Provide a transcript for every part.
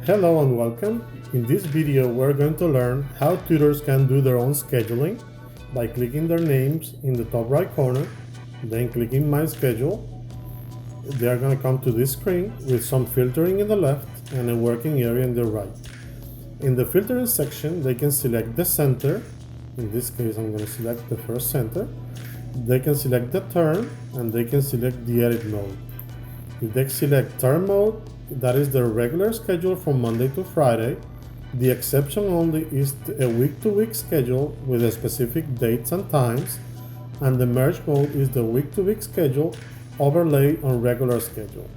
Hello and welcome. In this video we're going to learn how tutors can do their own scheduling by clicking their names in the top right corner, then clicking My Schedule. They are going to come to this screen with some filtering in the left and a working area in the right. In the filtering section they can select the center. In this case I'm going to select the first center. They can select the term and they can select the edit mode. If they select term mode, that is the regular schedule from Monday to Friday. The exception only is a week-to-week schedule with a specific dates and times, and the merge mode is the week-to-week schedule overlaid on regular schedule.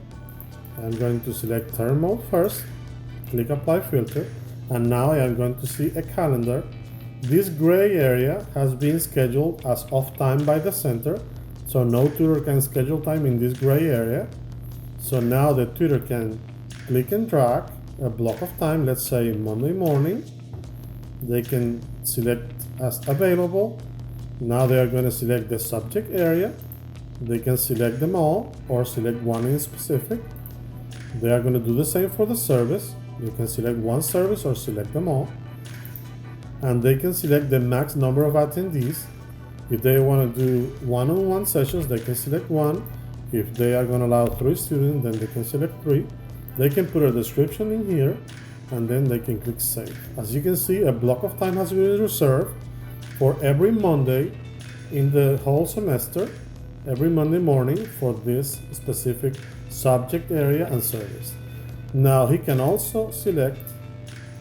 I'm going to select term mode first, click apply filter, and now I am going to see a calendar. This gray area has been scheduled as off time by the center, so no tutor can schedule time in this gray area. So now the tutor can click and drag a block of time, let's say Monday morning. They can select as available. Now they are going to select the subject area. They can select them all or select one in specific. They are going to do the same for the service. They can select one service or select them all. And they can select the max number of attendees. If they want to do one-on-one sessions, they can select one. If they are going to allow 3 students, then they can select 3. They can put a description in here and then they can click save. As you can see, a block of time has been reserved for every Monday in the whole semester, every Monday morning for this specific subject area and service. Now he can also select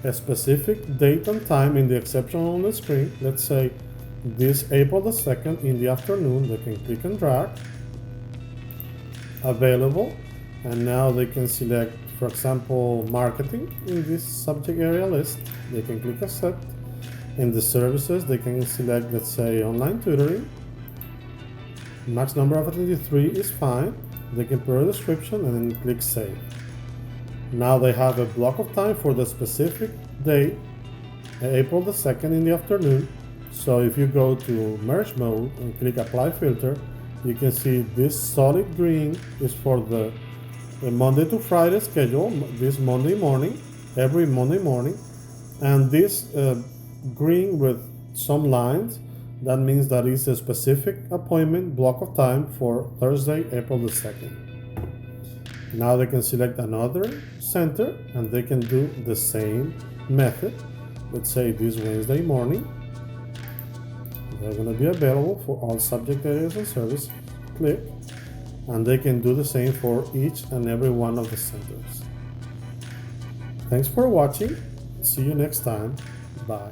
a specific date and time in the exception on the screen. Let's say this April the 2nd in the afternoon. They can click and drag available, and now they can select, for example, marketing in this subject area list. They can click accept. In the services they can select, let's say, online tutoring. Max number of attendees 3 is fine. They can put a description and then click save. Now they have a block of time for the specific date, April the 2nd in the afternoon. So if you go to merge mode and click apply filter, you can see this solid green is for the Monday to Friday schedule, this Monday morning, every Monday morning. And this green with some lines, that means that is a specific appointment block of time for Thursday, April the 2nd. Now they can select another center and they can do the same method. Let's say this Wednesday morning. They're going to be available for all subject areas and service. Click, and they can do the same for each and every one of the centers. Thanks for watching. See you next time. Bye.